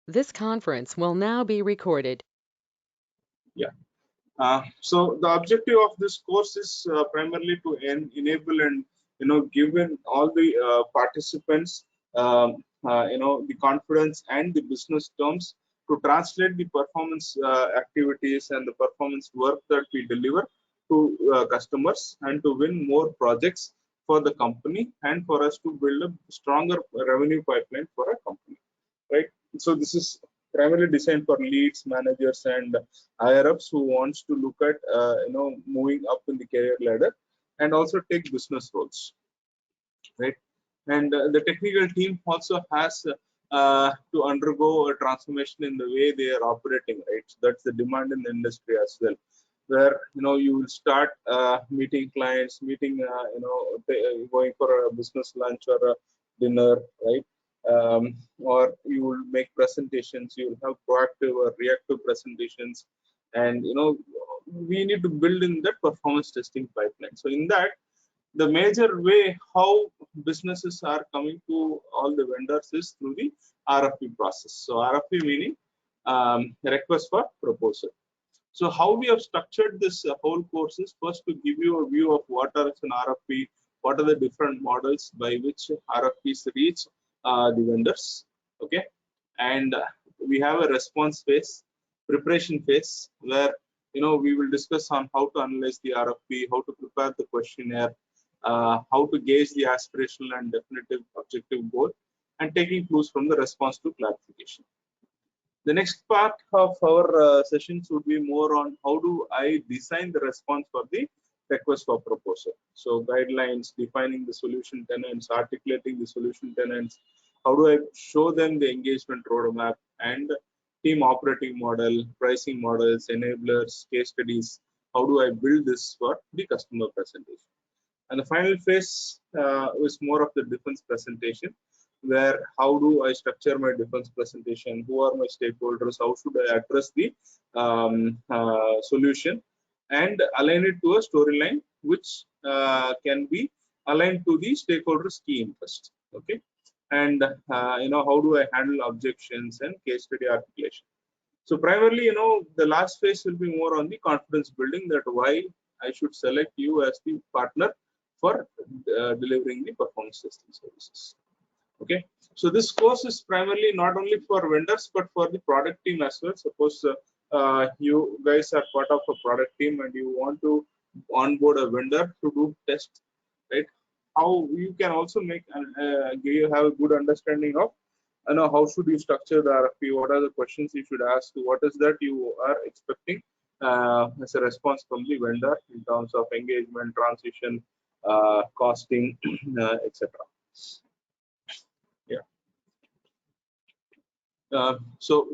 This conference will now be recorded. Yeah. So the objective of this course is primarily to enable and give in all the participants the confidence and the business terms to translate the performance activities and the performance work that we deliver to customers, and to win more projects for the company, and for us to build a stronger revenue pipeline for a company, right? So this is primarily designed for leads, managers, and higher ups who wants to look at moving up in the career ladder and also take business roles, right? And the technical team also has to undergo a transformation in the way they are operating, right? So that's the demand in the industry as well, where you will start meeting clients, going for a business lunch or a dinner, right? Or you will make presentations, you will have proactive or reactive presentations, and we need to build in that performance testing pipeline. So in that, the major way how businesses are coming to all the vendors is through the RFP process. So RFP meaning request for proposal. So how we have structured this whole course is first to give you a view of what are an RFP, what are the different models by which RFPs reach the vendors, okay? And we have a response phase, preparation phase, where we will discuss on how to analyze the RFP, how to prepare the questionnaire, how to gauge the aspirational and definitive objective goal, and taking clues from the response to clarification. The next part of our sessions would be more on how do I design the response for the request for proposal. So guidelines, defining the solution tenants, articulating the solution tenants, how do I show them the engagement roadmap and team operating model, pricing models, enablers, case studies, how do I build this for the customer presentation. And the final phase is more of the defense presentation, where how do I structure my defense presentation, who are my stakeholders, how should I address the solution, and align it to a storyline which can be aligned to the stakeholders' key interest. Okay, and how do I handle objections and case study articulation. So primarily, the last phase will be more on the confidence building, that why I should select you as the partner for delivering the performance testing services. Okay, so this course is primarily not only for vendors but for the product team as well. Suppose you guys are part of a product team and you want to onboard a vendor to do tests, right? How you can also make you have a good understanding of how should you structure the RFP, what are the questions you should ask, what is that you are expecting as a response from the vendor in terms of engagement, transition, costing, etc. Yeah. So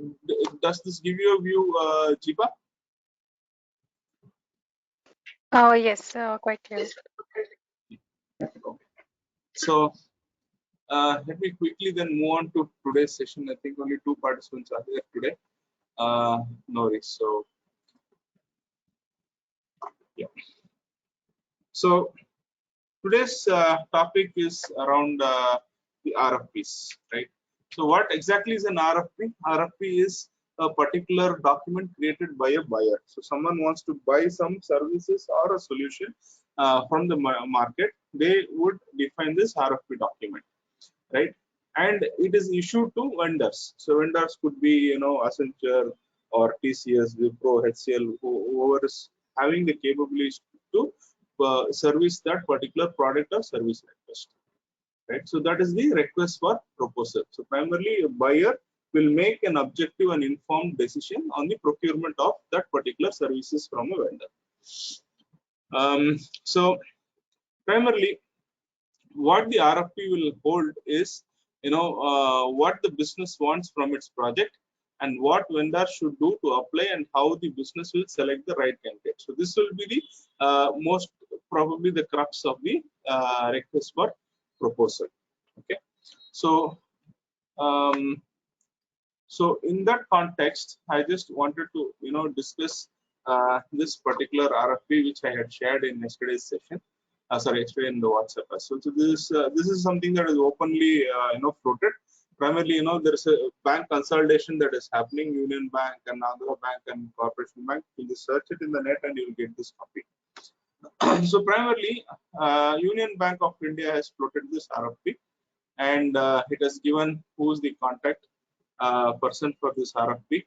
does this give you a view, Jeepa? Oh yes, quite clear. Okay. So let me quickly then move on to today's session. I think only 2 participants are here today. No worries. So yeah. So today's topic is around the RFPs, right? So what exactly is an RFP? RFP is a particular document created by a buyer. So someone wants to buy some services or a solution from the market, they would define this RFP document, right? And it is issued to vendors. So vendors could be, Accenture or TCS, Wipro, HCL, whoever is having the capabilities to service that particular product or service request, right? So that is the request for proposal. So primarily a buyer will make an objective and informed decision on the procurement of that particular services from a vendor. So primarily what the RFP will hold is what the business wants from its project and what vendor should do to apply, and how the business will select the right candidate. So this will be the most probably the crux of the request for proposal. Okay, so so in that context, I just wanted to discuss this particular RFP which I had shared in yesterday's session. Sorry, yesterday in the WhatsApp. So this is something that is openly floated. primarily, there's a bank consolidation that is happening, Union Bank and Andhra Bank and Corporation Bank. You just search it in the net and you'll get this copy. So primarily, Union Bank of India has floated this RFP, and it has given who's the contact person for this RFP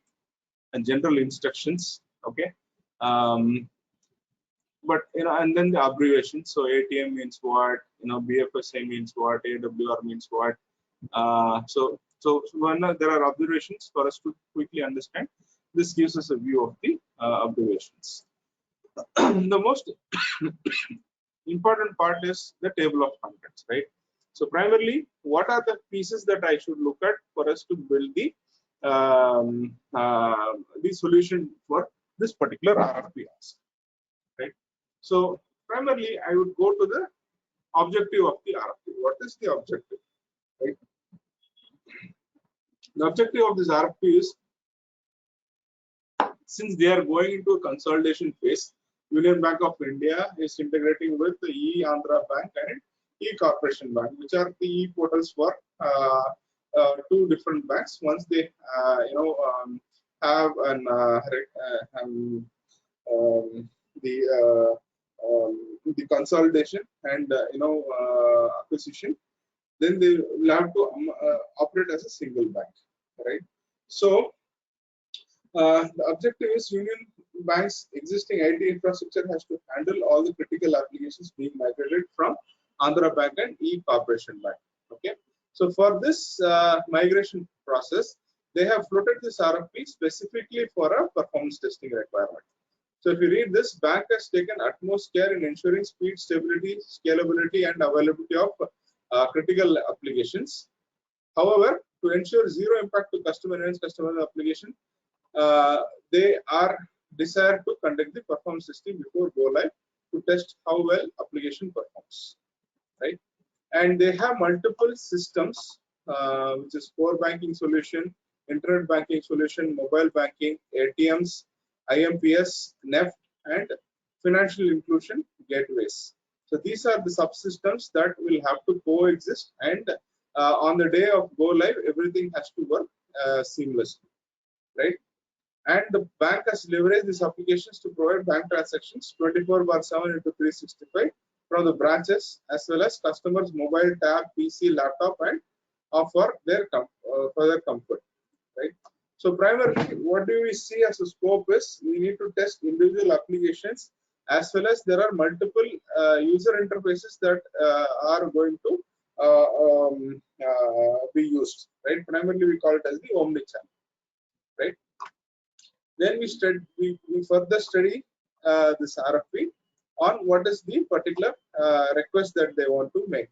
and general instructions. Okay. But and then the abbreviation. So ATM means what, BFSI means what, AWR means what. So when there are observations for us to quickly understand, this gives us a view of the observations. The most important part is the table of contents, right? So primarily, what are the pieces that I should look at for us to build the solution for this particular RFP ask, right? So primarily, I would go to the objective of the RFP. What is the objective, right? The objective of this RFP is, since they are going into a consolidation phase, Union Bank of India is integrating with the E-Andhra Bank and E-Corporation Bank, which are the e-portals for two different banks. Once they, have an the consolidation and acquisition, then they will have to operate as a single bank, right? So the objective is Union Bank's existing IT infrastructure has to handle all the critical applications being migrated from Andhra Bank and E-Corporation Bank. Okay, so for this migration process, they have floated this RFP specifically for a performance testing requirement. So if you read this, bank has taken utmost care in ensuring speed, stability, scalability, and availability of critical applications. However, to ensure zero impact to customer application, they are desired to conduct the performance testing before go live to test how well application performs, right? And they have multiple systems, which is core banking solution, internet banking solution, mobile banking, ATMs, IMPS, NEFT, and financial inclusion gateways. So these are the subsystems that will have to coexist, and on the day of go live, everything has to work seamlessly, right? And the bank has leveraged these applications to provide bank transactions 24/7 into 365 from the branches as well as customers' mobile, tab, PC, laptop, and for their comfort, right? So primarily, what do we see as a scope is we need to test individual applications, as well as there are multiple user interfaces that are going to be used, right? Primarily, we call it as the omnichannel, right? Then we further study this RFP on what is the particular request that they want to make.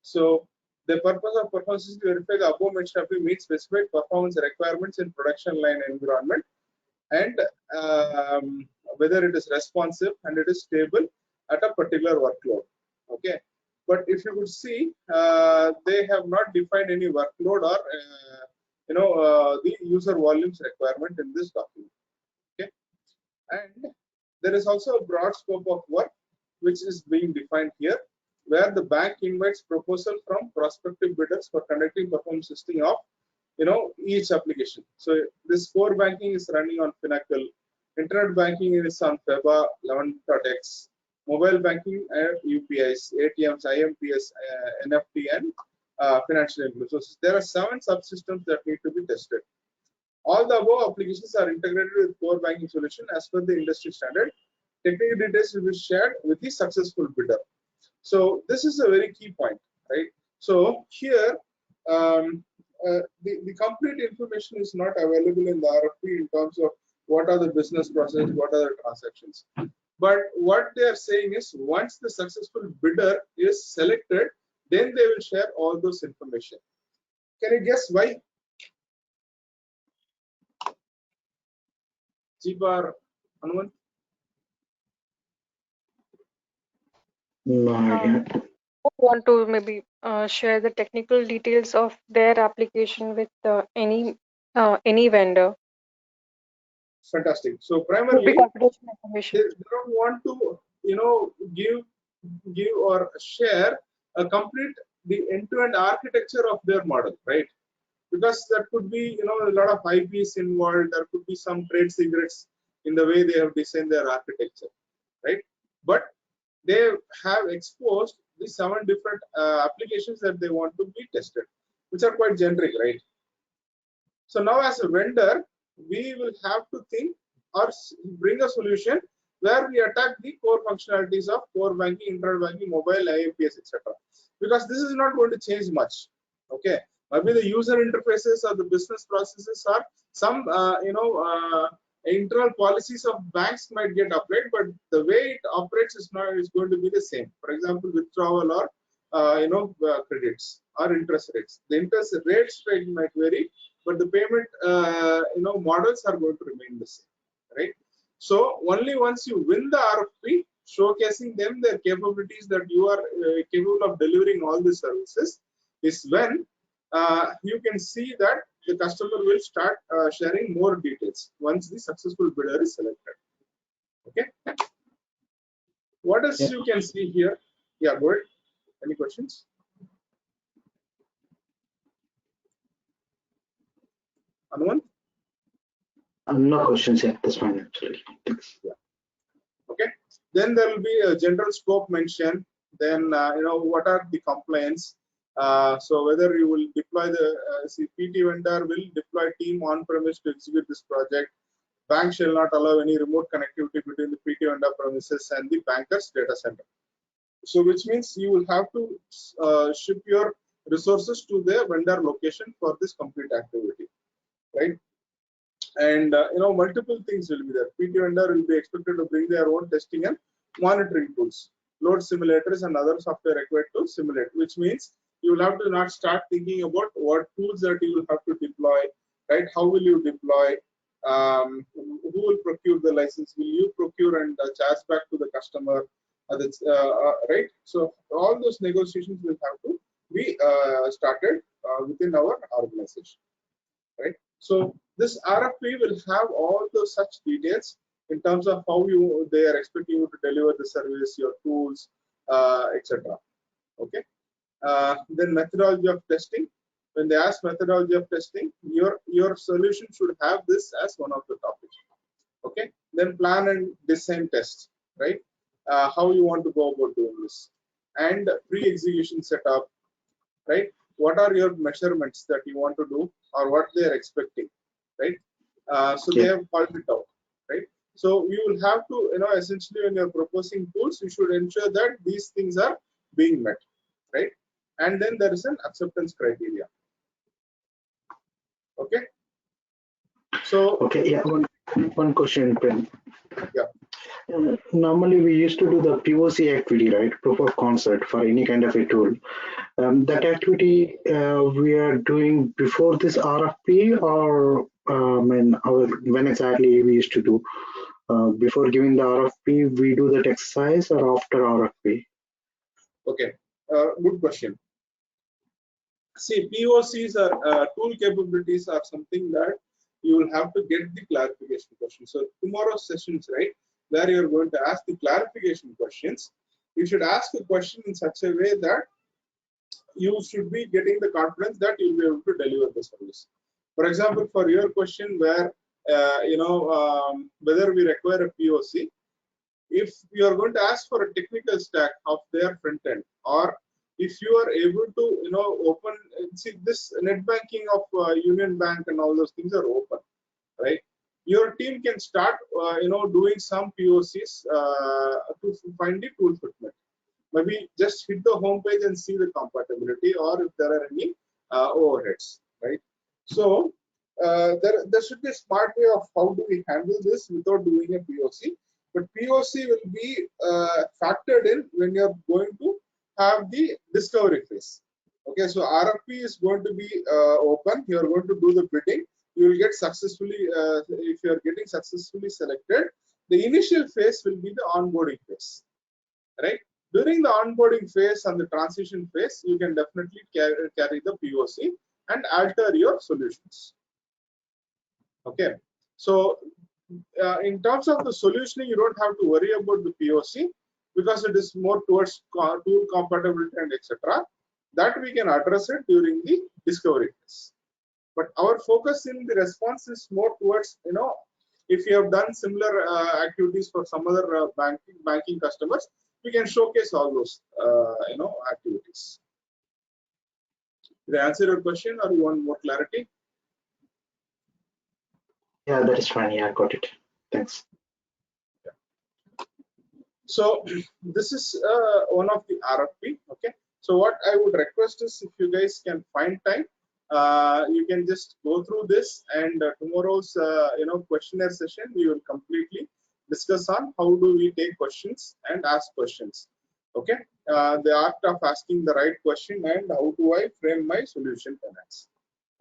So the purpose of performance is to verify the above mentioned RFP meets specified performance requirements in production line environment, and whether it is responsive and it is stable at a particular workload. Okay, but if you could see, they have not defined any workload or the user volumes requirement in this document. Okay, and there is also a broad scope of work which is being defined here, where the bank invites proposal from prospective bidders for conducting performance testing of each application. So this core banking is running on Finacle, internet banking is on FEBA 11.x, mobile banking and UPIs, ATMs, IMPS, NFT, and financial inclusion. So there are 7 subsystems that need to be tested. All the above applications are integrated with core banking solution as per the industry standard. Technical details will be shared with the successful bidder. So this is a very key point, right? So here, the complete information is not available in the RFP in terms of what are the business process, what are the transactions. But what they are saying is, once the successful bidder is selected, then they will share all those information. Can you guess why? Jibar, Hanuman? No idea. I want to maybe share the technical details of their application with any vendor. Fantastic. So Would be primarily, confidential information. they don't want to give or share a complete the end-to-end architecture of their model, right? Because that could be, a lot of IPs involved. There could be some trade secrets in the way they have designed their architecture, right? But they have exposed the 7 different applications that they want to be tested, which are quite generic, right? So now as a vendor, we will have to think or bring a solution where we attack the core functionalities of core banking, internet banking, mobile, IMPS, etc. Because this is not going to change much. Okay, maybe the user interfaces or the business processes or some internal policies of banks might get applied, but the way it operates is going to be the same. For example, withdrawal or credits or interest rates. The interest rates might vary, but the payment models are going to remain the same, right? So only once you win the RFP, showcasing them their capabilities that you are capable of delivering all the services, is when you can see that the customer will start sharing more details once the successful bidder is selected. Okay, what else you can see here? Yeah, go ahead. Any questions? Anuman? No questions at this point, actually. Yeah. Okay, then there will be a general scope mention. Then what are the complaints? So whether you will deploy the PT vendor will deploy team on premise to execute this project. Bank shall not allow any remote connectivity between the PT vendor premises and the banker's data center. So which means you will have to ship your resources to the vendor location for this complete activity, right? And multiple things will be there. PT vendor will be expected to bring their own testing and monitoring tools, load simulators and other software required to simulate, which means you will have to not start thinking about what tools that you will have to deploy, right? How will you deploy? Who will procure the license? Will you procure and charge back to the customer? Right? So all those negotiations will have to be started within our organization, right? So this RFP will have all those such details in terms of how they are expecting you to deliver the service, your tools, etc. Okay. Then methodology of testing. When they ask methodology of testing, your solution should have this as one of the topics. Okay. Then plan and design tests, right? How you want to go about doing this, and pre-execution setup, right? What are your measurements that you want to do, or what they are expecting, right? So they have called it out, right? So you will have to, essentially when you're proposing tools, you should ensure that these things are being met, right? And then there is an acceptance criteria. Okay. So okay, yeah, one question, Prem. Yeah. Normally we used to do the POC activity, right? Proof of concept for any kind of a tool. That activity we are doing before this RFP, or when exactly we used to do? Before giving the RFP, we do that exercise, or after RFP? Okay, good question. See, POCs are tool capabilities are something that you will have to get the clarification question. So tomorrow's sessions, right, where you're going to ask the clarification questions, you should ask a question in such a way that you should be getting the confidence that you'll be able to deliver the service. For example, for your question where whether we require a POC, if you are going to ask for a technical stack of their front end, or if you are able to open, see, this net banking of Union Bank and all those things are open, right? Your team can start doing some POCs to find the tool fitment. Maybe just hit the home page and see the compatibility, or if there are any overheads, right? So there should be a smart way of how do we handle this without doing a POC. But POC will be factored in when you're going to have the discovery phase. Okay, so RFP is going to be open. You're going to do the bidding. You will get successfully, if you're getting successfully selected, the initial phase will be the onboarding phase, right? During the onboarding phase and the transition phase, you can definitely carry the POC and alter your solutions. Okay, so in terms of the solutioning, you don't have to worry about the POC because it is more towards tool compatibility and etc. that we can address it during the discovery phase. But our focus in the response is more towards, if you have done similar activities for some other banking customers, we can showcase all those activities. Did I answer your question, or you want more clarity? Yeah, that is fine. Yeah, I got it. Thanks. So this is one of the RFP. Okay. So what I would request is, if you guys can find time, you can just go through this, and tomorrow's questionnaire session we will completely discuss on how do we take questions and ask questions. Okay. The art of asking the right question and how do I frame my solution finance.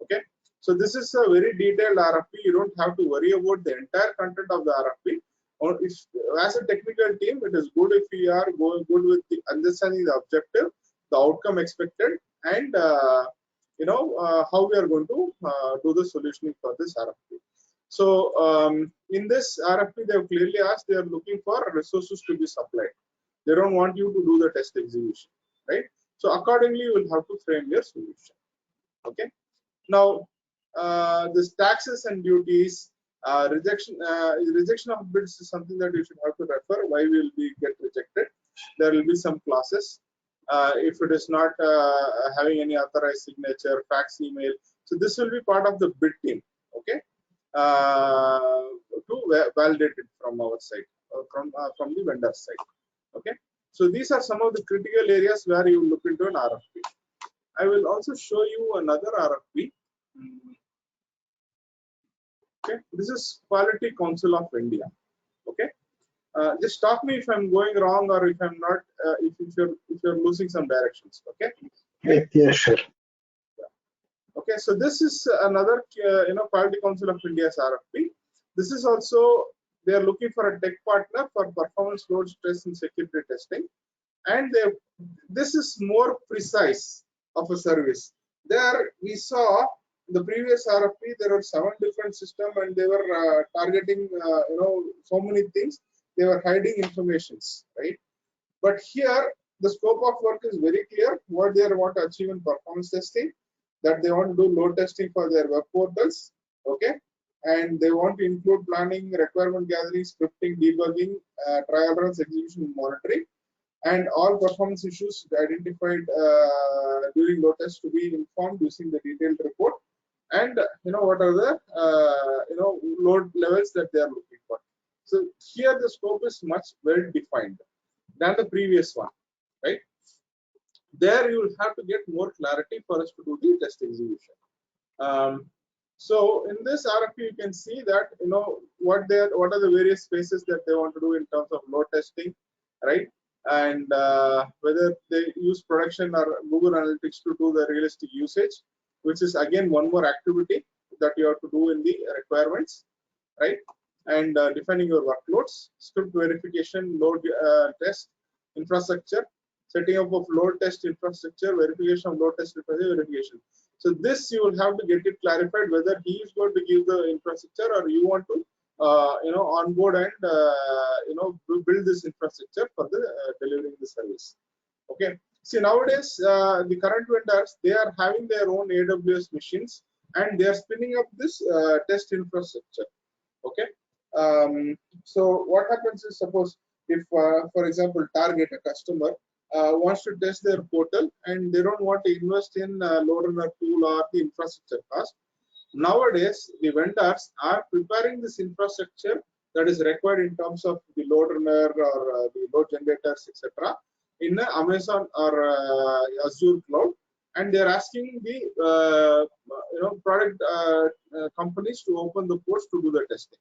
Okay. So this is a very detailed RFP. You don't have to worry about the entire content of the RFP. Or if, as a technical team, it is good if we are going good with the understanding the objective, the outcome expected, and how we are going to do the solutioning for this RFP. So in this RFP, they have clearly asked, they are looking for resources to be supplied. They don't want you to do the test execution, right? So accordingly, you will have to frame your solution. Okay. Now, this taxes and duties, rejection of bids is something that you should have to refer. Why will we get rejected? There will be some clauses. If it is not having any authorized signature, fax, email. So this will be part of the bid team. Okay, to validate it from our side, from the vendor side. Okay. So these are some of the critical areas where you look into an RFP. I will also show you another RFP. Okay, this is Quality Council of India. Okay, just stop me if I'm going wrong, or if I'm not, if you're losing some directions. Okay. Yeah, sure. Okay, so this is another Quality Council of India's RFP. This is also, they are looking for a tech partner for performance, load, stress, and security testing, and this is more precise of a service. There we saw the previous RFP, there were 7 different systems, and they were targeting so many things. They were hiding informations, right? But here the scope of work is very clear. What they want to achieve in performance testing, that they want to do load testing for their web portals. Okay, and they want to include planning, requirement gathering, scripting, debugging, trial runs, execution, monitoring, and all performance issues identified during load test to be informed using the detailed report, and what are the load levels that they are looking for. So here the scope is much well defined than the previous one, right? There you will have to get more clarity for us to do the test execution. So in this RFP, you can see that what are the various phases that they want to do in terms of load testing, right? And whether they use production or Google Analytics to do the realistic usage, which is again one more activity that you have to do in the requirements, right? And defining your workloads, script verification, load test infrastructure, setting up of load test infrastructure, verification of load test verification. So this you will have to get it clarified whether he is going to give the infrastructure, or you want to onboard and build this infrastructure for the delivering the service. Okay. See, nowadays the current vendors, they are having their own AWS machines, and they are spinning up this test infrastructure. Okay. So what happens is, suppose if for example Target, a customer, wants to test their portal, and they don't want to invest in LoadRunner tool or the infrastructure cost. Nowadays, the vendors are preparing this infrastructure that is required in terms of the LoadRunner or the load generators, etc., in Amazon or Azure cloud, and they are asking the product companies to open the ports to do the testing,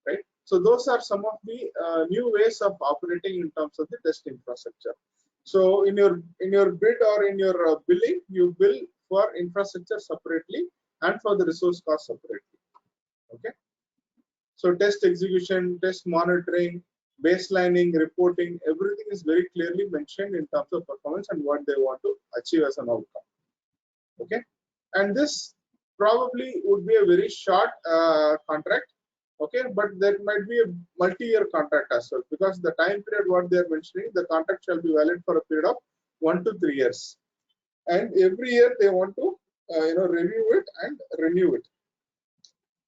right? So those are some of the new ways of operating in terms of the test infrastructure. So in your bid or in your billing, you bill for infrastructure separately and for the resource cost separately. Okay. So test execution, test monitoring, baselining, reporting, everything is very clearly mentioned in terms of performance and what they want to achieve as an outcome. Okay. And this probably would be a very short contract. Okay, but there might be a multi-year contract as well, because the time period what they are mentioning, the contract shall be valid for a period of 1 to 3 years. and every year they want to review it and renew it,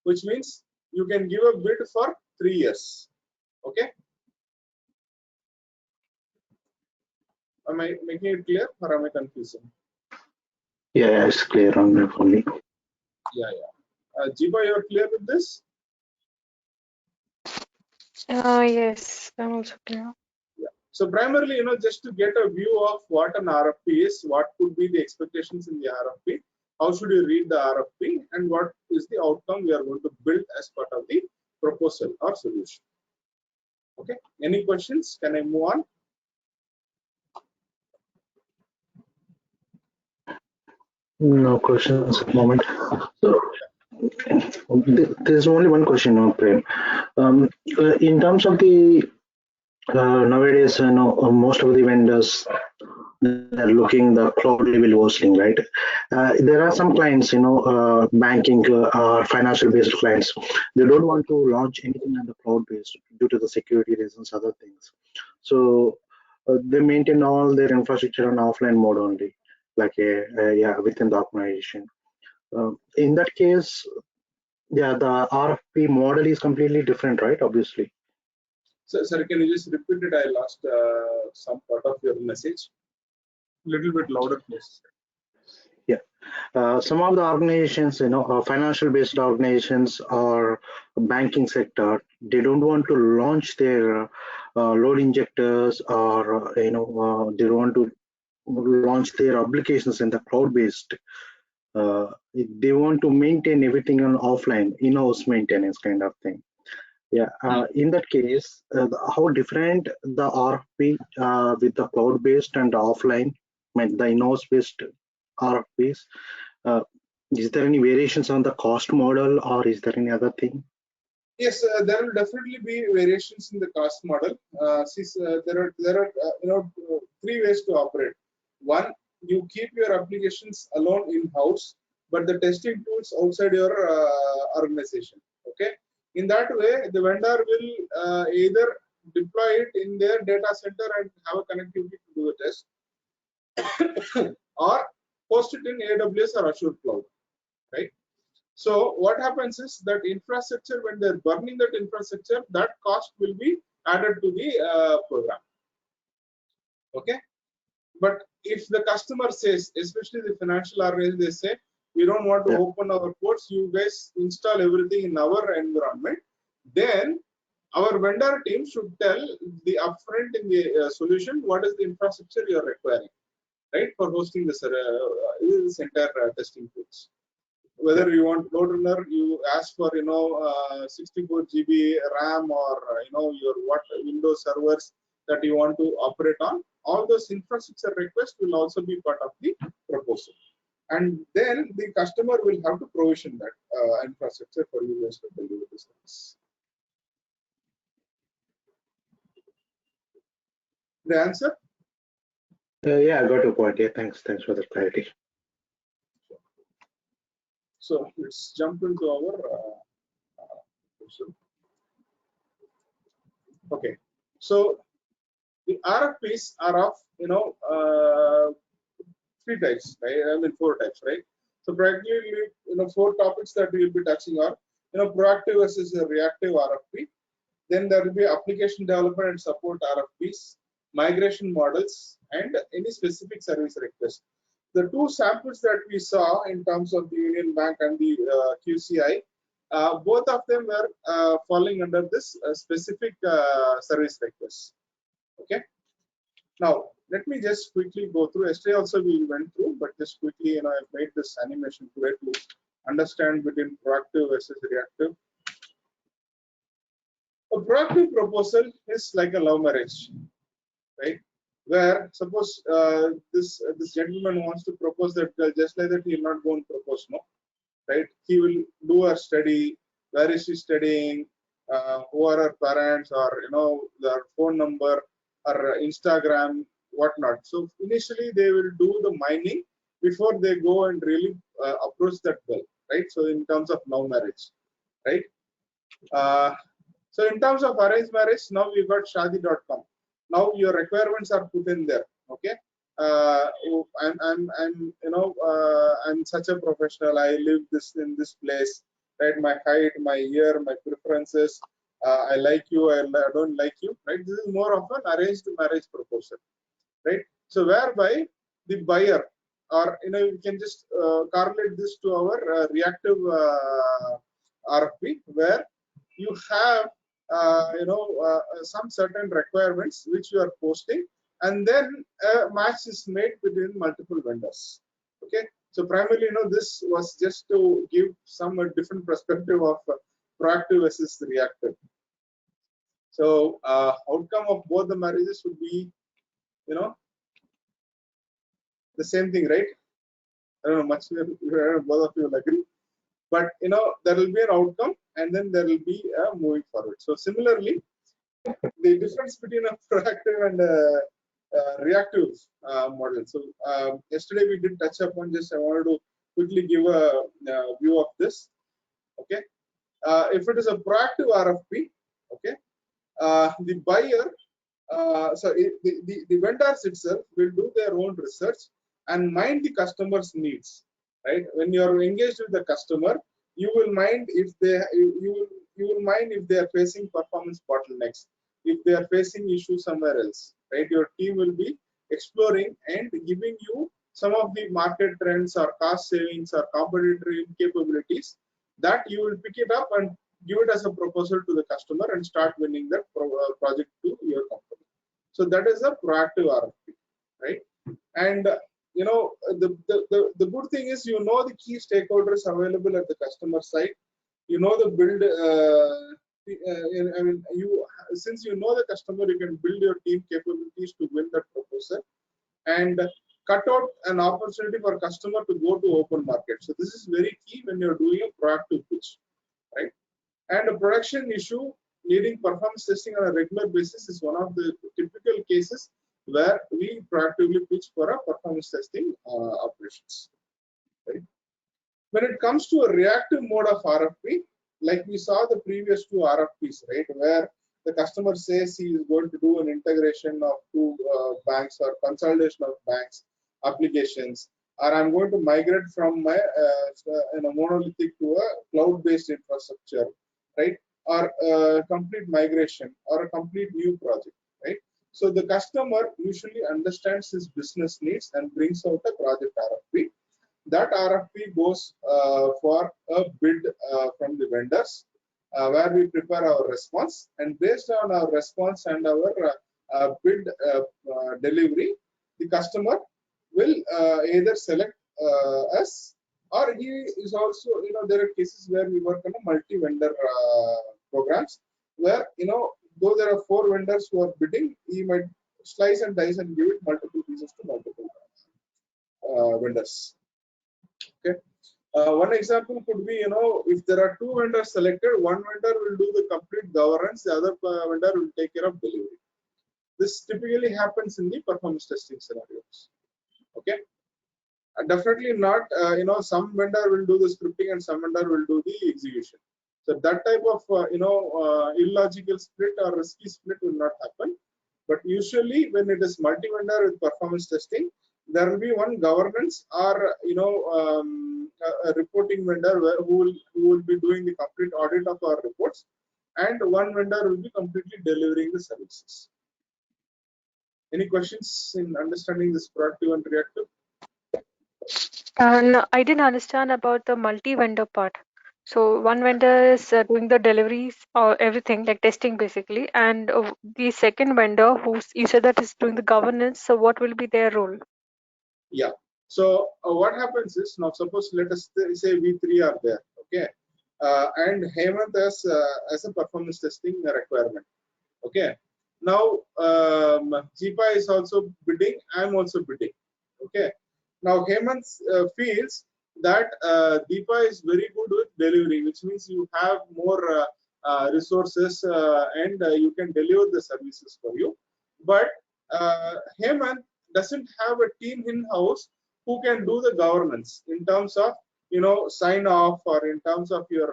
which means you can give a bid for 3 years. Okay, am I making it clear or am I confusing? Yeah, it's clear on me for me. Yeah, Jiba, you're clear with this? Yes, I'm also clear. Yeah. So primarily, just to get a view of what an RFP is, what could be the expectations in the RFP, how should you read the RFP, and what is the outcome we are going to build as part of the proposal or solution. Okay. Any questions? Can I move on? No questions at the moment. So there's only one question now, Prem. In terms of the nowadays, most of the vendors, they're looking the cloud level hosting, right? There are some clients, banking or financial based clients, they don't want to launch anything on the cloud based due to the security reasons, other things. So they maintain all their infrastructure on offline mode only, like yeah, within the organization. In that case, yeah, the RFP model is completely different, right? Obviously. So, sorry, can you just repeat it? I lost some part of your message. Little bit louder, please. Yeah. Some of the organizations, financial based organizations or banking sector, they don't want to launch their load injectors or, they don't want to launch their applications in the cloud based. Uh, they want to maintain everything on offline, in-house maintenance kind of thing. Yeah, in that case, how different the RFP with the cloud-based and the offline, the in-house based RFPs? Uh, is there any variations on the cost model, or is there any other thing? Yes, there will definitely be variations in the cost model. Since there are three ways to operate. One, you keep your applications alone in-house, but the testing tools outside your organization. Okay, in that way, the vendor will either deploy it in their data center and have a connectivity to do the test, or host it in AWS or Azure Cloud. Right. So what happens is that infrastructure, when they're burning that infrastructure, that cost will be added to the program. Okay. But if the customer says, especially the financial organization, they say, we don't want to open our ports, you guys install everything in our environment, then our vendor team should tell the upfront in the solution what is the infrastructure you are requiring, right, for hosting this entire testing tools. Whether you want LoadRunner, you ask for 64 GB RAM, or your what Windows servers that you want to operate on. All those infrastructure requests will also be part of the proposal, and then the customer will have to provision that infrastructure for you guys to deliver the service. The answer? Yeah, I got your point. Yeah, thanks for the clarity. So let's jump into our proposal. Okay, so the RFPs are of three types, right? I mean 4 types, right? So practically, 4 topics that we will be touching on. Proactive versus a reactive RFP. Then there will be application development and support RFPs, migration models, and any specific service request. The 2 samples that we saw in terms of the Union Bank and the QCI, both of them were falling under this specific service request. Okay. Now, let me just quickly go through. Yesterday also we went through, but just quickly, I've made this animation today to understand between proactive versus reactive. A proactive proposal is like a love marriage, right? Where suppose this gentleman wants to propose that just like that he will not go and propose, no, right? He will do a study. Where is he studying? Who are her parents, or their phone number, or Instagram, whatnot. So initially they will do the mining before they go and really approach that girl, right? So in terms of love marriage, right? So in terms of arranged marriage, now we got shadi.com. Now your requirements are put in there, okay? I'm such a professional. I live this in this place, right? My height, my year, my preferences. I like you. I don't like you, right? This is more of an arranged marriage proposal, right? So whereby the buyer, or you can just correlate this to our reactive RFP, where you have some certain requirements which you are posting, and then a match is made between multiple vendors. Okay, so primarily, this was just to give some different perspective of proactive versus reactive. So outcome of both the marriages would be, the same thing, right? I don't know much. Both of you will agree, but there will be an outcome, and then there will be a moving forward. So similarly, the difference between a proactive and a reactive model. So yesterday we did touch upon this. I wanted to quickly give a view of this. Okay, if it is a proactive RFP, okay, the buyer, the vendors itself will do their own research and mind the customer's needs, right? When you are engaged with the customer, you will mind if you will mind if they are facing performance bottlenecks, if they are facing issues somewhere else, right? Your team will be exploring and giving you some of the market trends or cost savings or competitive capabilities that you will pick it up and give it as a proposal to the customer and start winning that project to your company. So that is a proactive RFP, right? And the good thing is, the key stakeholders available at the customer side. The build. Since you know the customer, you can build your team capabilities to win that proposal and cut out an opportunity for customer to go to open market. So this is very key when you're doing a proactive pitch, right? And a production issue needing performance testing on a regular basis is one of the typical cases where we proactively pitch for a performance testing operations, right? When it comes to a reactive mode of RFP, like we saw the previous two RFPs, right, where the customer says he is going to do an integration of two banks or consolidation of banks applications, or I'm going to migrate from my monolithic to a cloud-based infrastructure, right, or complete migration or a complete new project, right? So the customer usually understands his business needs and brings out a project RFP. That RFP goes for a bid from the vendors, where we prepare our response, and based on our response and our bid delivery, the customer will either select us, or he is also, there are cases where we work on a multi-vendor programs, where, though there are 4 vendors who are bidding, he might slice and dice and give it multiple pieces to multiple vendors. Okay. One example could be, if there are 2 vendors selected, one vendor will do the complete governance, the other vendor will take care of delivery. This typically happens in the performance testing scenarios. Okay. Definitely not, some vendor will do the scripting and some vendor will do the execution. So that type of, illogical split or risky split will not happen. But usually when it is multi-vendor with performance testing, there will be one governance or, a reporting vendor who will be doing the complete audit of our reports, and one vendor will be completely delivering the services. Any questions in understanding this proactive and reactive? No, I didn't understand about the multi-vendor part. So one vendor is doing the deliveries or everything like testing basically, and the second vendor you said that is doing the governance. So what will be their role? Yeah. So what happens is, now suppose let us say we 3 are there, okay, and Hemant as a performance testing requirement, okay. Now Jeepa is also bidding, I'm also bidding, okay. Now Hemant feels that Deepa is very good with delivery, which means you have more resources and you can deliver the services for you. But Hemant doesn't have a team in-house who can do the governance in terms of, sign off, or in terms of your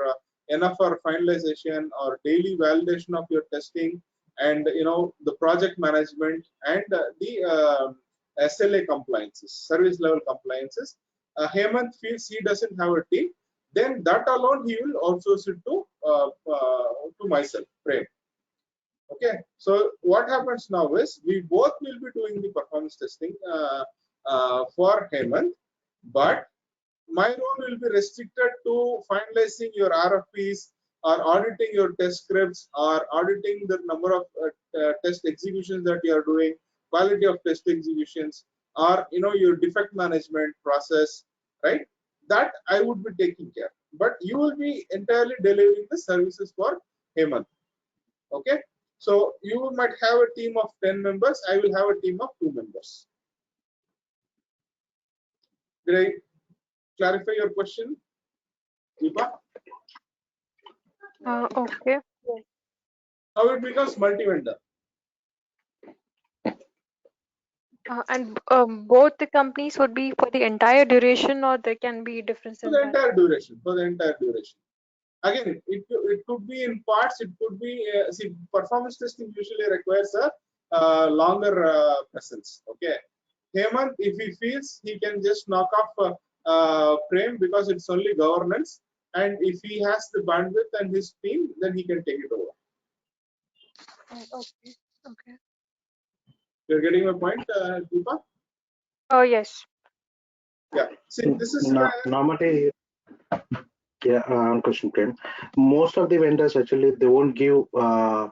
NFR finalization or daily validation of your testing, and the project management and the SLA compliances, service level compliances. Hemant feels he doesn't have a team, then that alone he will outsource it to myself, Prem. Okay, so what happens now is we both will be doing the performance testing for Hemant, but my role will be restricted to finalizing your RFPs or auditing your test scripts or auditing the number of test executions that you are doing, quality of test executions, or your defect management process, right? That I would be taking care. But you will be entirely delivering the services for Hemant. Okay, so you might have a team of 10 members. I will have a team of 2 members. Did I clarify your question, Deepa? Okay. Now it becomes multi-vendor. And both the companies would be for the entire duration, or there can be difference For in the that? entire duration. For the entire duration. Again, it could be in parts. It could be see, performance testing usually requires a longer presence. Okay, Hemant, if he feels, he can just knock off Prem because it's only governance, and if he has the bandwidth and his team, then he can take it over. Okay. Okay. You're getting my point, Deepa? Oh yes. Yeah. See, this is where Normally, yeah, question, Prem. Most of the vendors actually they won't give a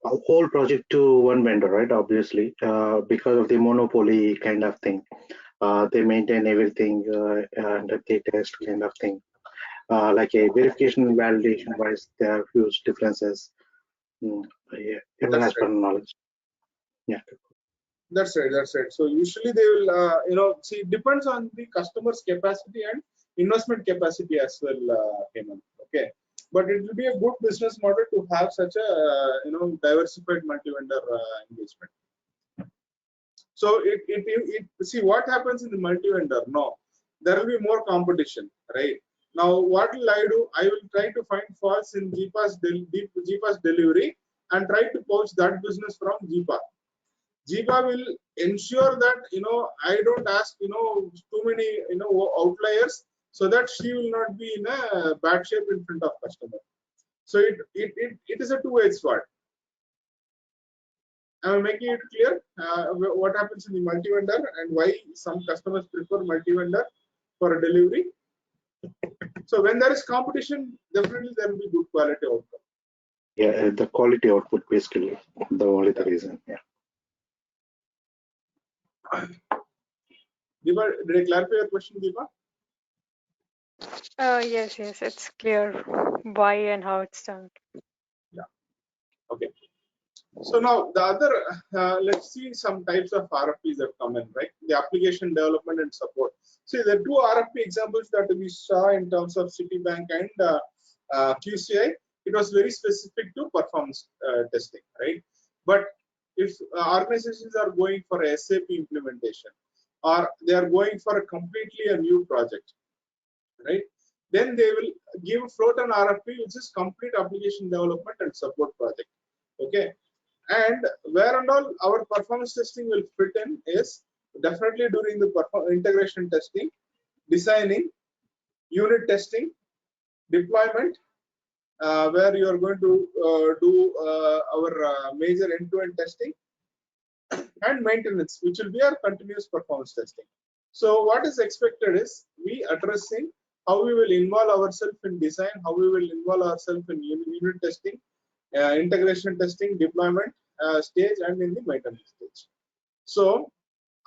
whole project to one vendor, right? Obviously, because of the monopoly kind of thing. They maintain everything and they test kind of thing. Like a verification and validation wise, there are huge differences. Yeah, even that's as per right. knowledge. Yeah. That's right. That's right. So usually they will, see, it depends on the customer's capacity and investment capacity as well, Hemant. Okay, but it will be a good business model to have such a, diversified multi-vendor engagement. So see what happens in the multi-vendor. No, there will be more competition, right? Now, what will I do? I will try to find faults in GPA's delivery and try to poach that business from GPA. GPA will ensure that I don't ask too many outliers, so that she will not be in a bad shape in front of customer. So it is a two-edged sword. Am I making it clear what happens in the multi-vendor and why some customers prefer multi-vendor for a delivery? So when there is competition, definitely there will be good quality outcome. Yeah, the quality output basically the only the reason. Yeah. Deepa, did I clarify your question, Deepa? Yes, yes, it's clear why and how it's done. Yeah. Okay. So now the other, let's see some types of RFPs that come in, right? The application development and support. See, the two RFP examples that we saw in terms of Citibank and QCI, it was very specific to performance testing, right? But if organizations are going for a SAP implementation, or they are going for a completely a new project, right? Then they will float an RFP, which is complete application development and support project. Okay, and where and all our performance testing will fit in is definitely during the integration testing, designing, unit testing, deployment, where you are going to do our major end-to-end testing, and maintenance, which will be our continuous performance testing. So what is expected is we addressing how we will involve ourselves in design, how we will involve ourselves in unit testing, integration testing, deployment stage, and in the maintenance stage. So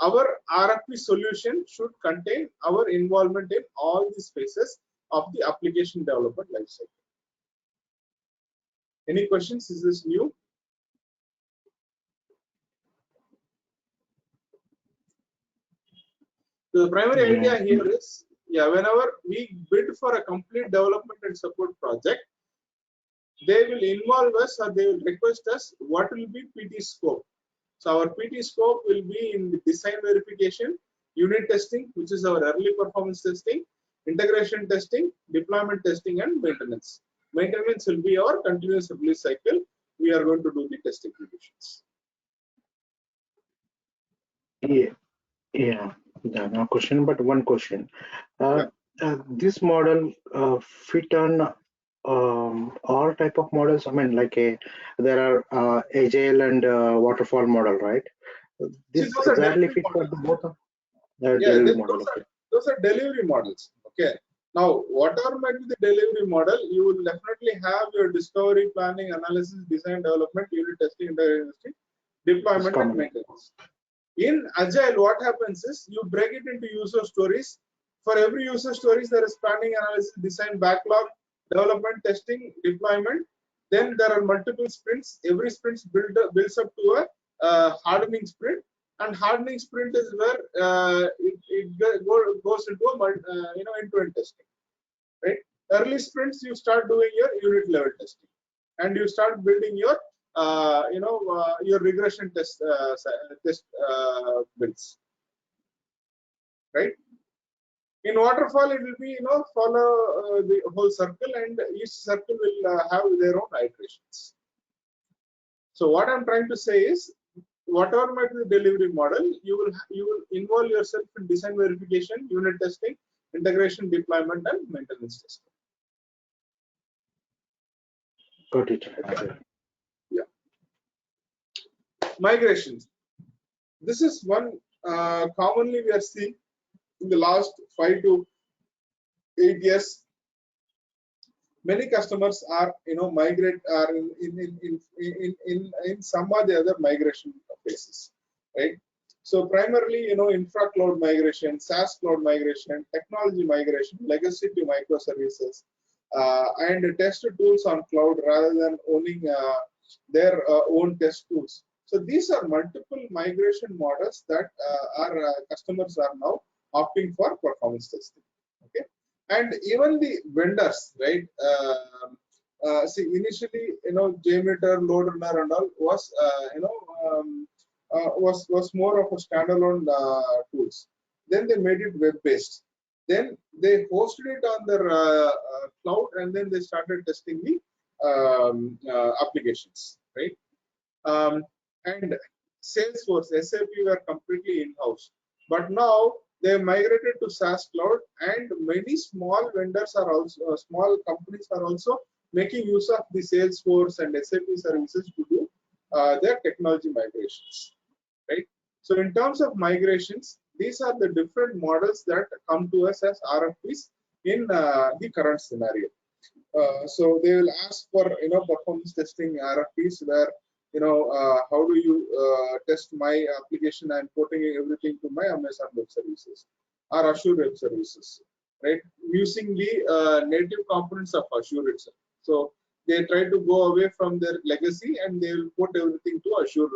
our RFP solution should contain our involvement in all these phases of the application development lifecycle. Any questions? Is this new? So the primary idea here is, whenever we bid for a complete development and support project, they will involve us or they will request us what will be PT scope. So our PT scope will be in the design verification, unit testing, which is our early performance testing, integration testing, deployment testing, and maintenance. Maintenance will be our continuous release cycle. We are going to do the testing conditions. Yeah, yeah. No question, but one question. Yeah. Uh, this model fit on all type of models. I mean, like there are agile and waterfall model, right? See, This those are exactly delivery fit for the models. both of Yeah, delivery model. Okay. those are delivery models. Okay. Now, whatever might be the delivery model, you will definitely have your discovery, planning, analysis, design, development, unit testing, integration, It's deployment, and common. maintenance. In Agile, what happens is you break it into user stories. For every user stories, there is planning, analysis, design, backlog, development, testing, deployment. Then there are multiple sprints. Every sprint builds up to a hardening sprint, and hardening sprint is where goes into a end-to-end testing. Right? Early sprints, you start doing your unit level testing, and you start building your your regression test builds. Right? In waterfall, it will be follow the whole circle, and each circle will have their own iterations. So what I'm trying to say is, whatever might be the delivery model, you will involve yourself in design verification, unit testing, integration, deployment, and maintenance testing. Got it. Okay. Yeah. Migrations. This is one commonly we are seeing in the last 5 to 8 years. Many customers are migrate are in some or the other migration phases, right? So primarily infra cloud migration, SaaS cloud migration, technology migration, legacy to microservices, and test tools on cloud rather than owning their own test tools. So these are multiple migration models that our customers are now opting for performance testing. Okay. And even the vendors, right? See, initially, Jmeter, LoadRunner, and all was, was more of a standalone tools. Then they made it web-based. Then they hosted it on their cloud, and then they started testing the applications, right? And Salesforce, SAP were completely in-house. But now they migrated to SaaS cloud, and many small vendors are also, small companies are also making use of the Salesforce and SAP services to do their technology migrations, right? So in terms of migrations, these are the different models that come to us as RFPs in the current scenario. So they will ask for performance testing RFPs where how do you test my application and putting everything to my Amazon Web Services or Azure Web Services, right? Using the native components of Azure itself. So they try to go away from their legacy and they will put everything to Azure.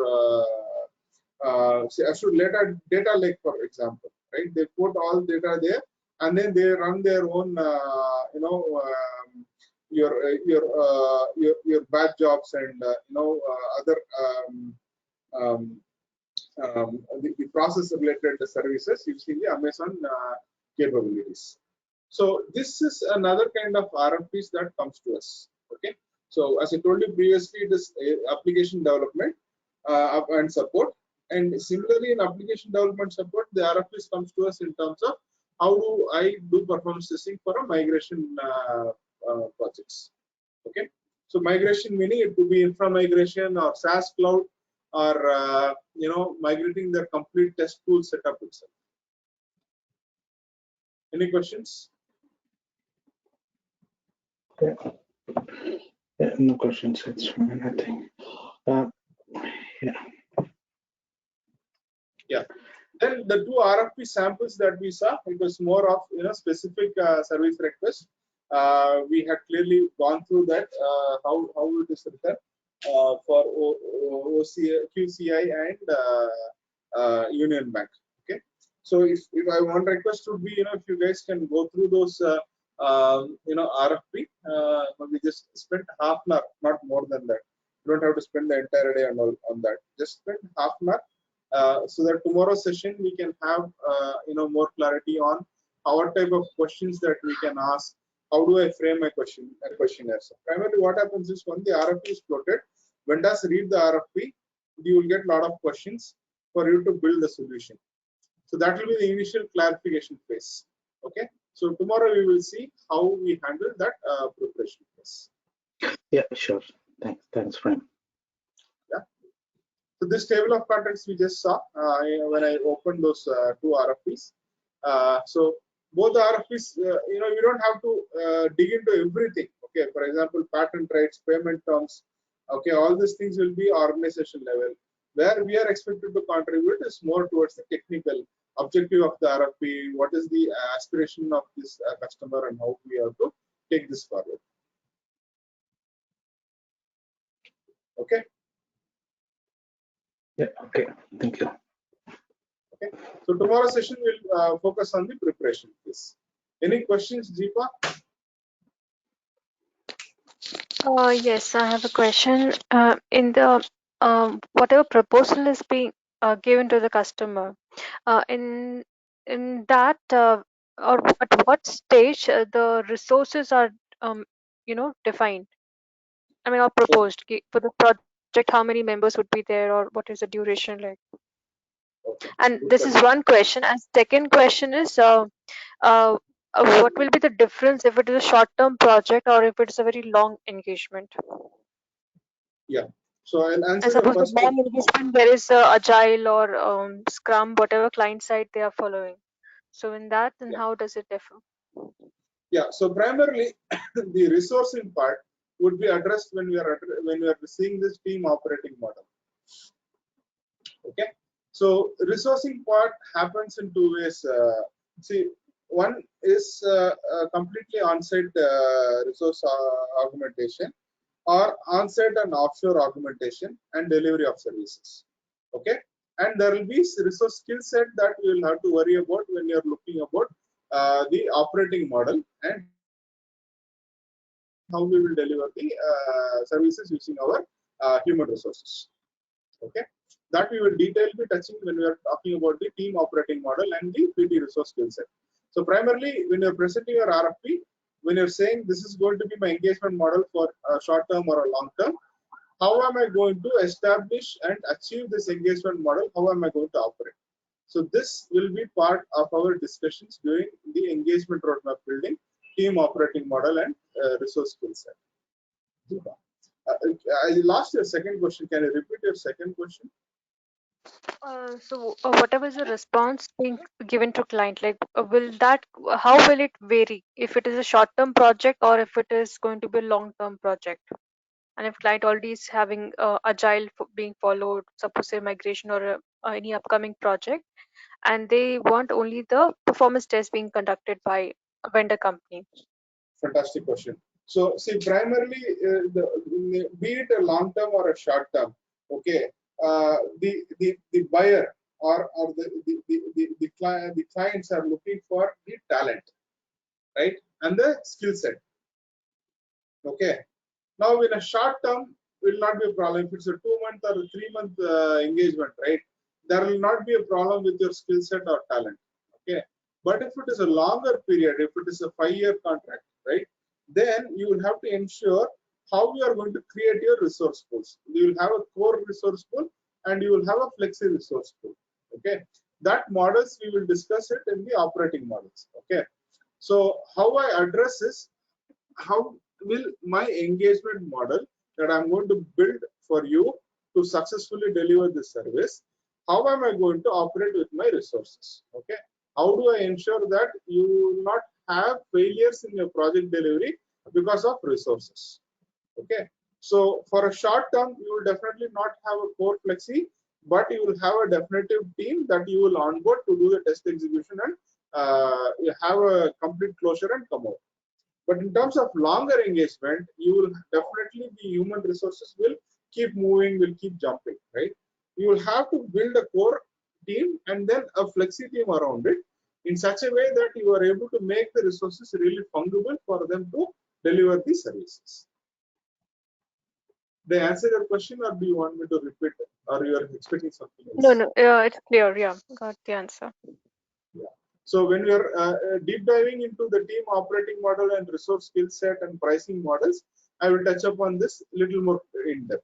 Say Azure data lake, for example, right? They put all data there, and then they run their own, your batch jobs and other the process related services using the Amazon capabilities. So this is another kind of RFPs that comes to us. Okay. So as I told you previously, it is application development and support. And similarly, in application development support, the RFPs comes to us in terms of how do I do performance testing for a migration projects. Okay. So migration meaning it could be infra migration or SaaS cloud or migrating their complete test tool setup itself. Any questions? Yeah. Yeah, no questions. It's fine, I think. Yeah. Yeah. Then the two RFP samples that we saw, it was more of specific service request. We had clearly gone through that how it is written for QCI and Union Bank. Okay. So if I want request would be if you guys can go through those RFP, we just spend half an hour, not more than that. You don't have to spend the entire day on that. Just spend half an hour. So that tomorrow's session we can have more clarity on what type of questions that we can ask. How do I frame a questionnaire? So primarily what happens is when the RFP is floated, vendors read the RFP, you will get a lot of questions. for you to build the solution. So that will be the initial clarification phase. Okay. So tomorrow we will see how we handle that preparation phase. Yeah, sure. Thanks, friend. Yeah. So this table of contents we just saw when I opened those two RFPs. So both the RFPs, you don't have to dig into everything. Okay. For example, patent rights, payment terms. Okay. All these things will be organization level. Where we are expected to contribute is more towards the technical objective of the RFP. What is the aspiration of this customer and how we have to take this forward. Okay. Yeah. Okay. Thank you. Okay. So tomorrow's session will focus on the preparation phase. Any questions, Deepa? Yes, I have a question. In the whatever proposal is being given to the customer, in that or at what stage the resources are defined? I mean, or Okay. proposed for the project, how many members would be there, or what is the duration like? Okay. And Good this is question. one question. And second question is, uh, what will be the difference if it is a short-term project or if it's a very long engagement? Yeah. So I'll And answer your suppose the first long question. engagement, there is agile or Scrum, whatever client side they are following. So in that, then Yeah. how does it differ? Yeah. So primarily, the resourcing part would be addressed when we are seeing this team operating model. Okay. So resourcing part happens in two ways. See, one is completely on-site resource augmentation, or on-site and offshore augmentation and delivery of services. Okay. And there will be resource skill set that you will have to worry about when you are looking about the operating model and how we will deliver the services using our human resources. Okay, that we will detail be touching when we are talking about the team operating model and the PT resource skill set. So primarily, when you're presenting your RFP, when you're saying this is going to be my engagement model for a short term or a long term, how am I going to establish and achieve this engagement model? How am I going to operate? So this will be part of our discussions during the engagement roadmap building, team operating model, and resource skill set. I lost your second question. Can you repeat your second question? So whatever is the response being given to client, like how will it vary if it is a short-term project or if it is going to be a long-term project? And if client already is having agile being followed, suppose say migration or any upcoming project, and they want only the performance test being conducted by a vendor company. Fantastic question. So, see, primarily, be it a long term or a short term, okay, the buyer or the clients are looking for the talent, right, and the skill set. Okay. Now, in a short term, will not be a problem. If it's a 2-month or a 3-month engagement, right, there will not be a problem with your skill set or talent. Okay. But if it is a longer period, if it is a 5-year contract, right, then you will have to ensure how you are going to create your resource pools. You will have a core resource pool and you will have a flexi resource pool. Okay. That models we will discuss it in the operating models. Okay. So how I address is, how will my engagement model that I'm going to build for you to successfully deliver this service, how am I going to operate with my resources? Okay. How do I ensure that you will not have failures in your project delivery because of resources? Okay. So for a short term, you will definitely not have a core flexi, but you will have a definitive team that you will onboard to do the test execution and you have a complete closure and come out. But in terms of longer engagement, you will definitely, the human resources will keep moving, will keep jumping, right? You will have to build a core team and then a flexi team around it in such a way that you are able to make the resources really fungible for them to deliver the services. Did I answer your question, or do you want me to repeat it, or you are expecting something No, else? no, it's clear. Yeah, got the answer. Yeah. So when we are deep diving into the team operating model and resource skill set and pricing models, I will touch upon this little more in depth.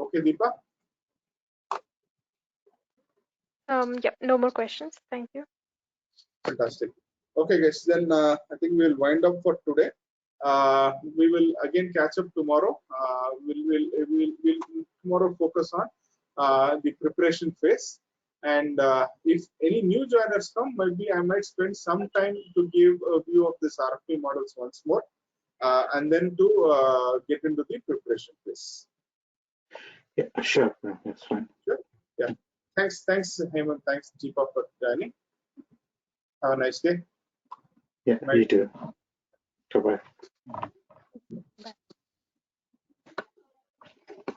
Okay, Deepa. Yeah, no more questions. Thank you. Fantastic. Okay, guys. Then I think we'll wind up for today. We will again catch up tomorrow. We'll tomorrow focus on the preparation phase. And if any new joiners come, maybe I might spend some time to give a view of this RFP models once more, and then to get into the preparation phase. Yeah, sure. That's fine. Sure. Yeah. Thanks, Hemant. Thanks, Deepa, for joining. Have a nice day. Yeah, Bye. you too. Bye-bye. Bye.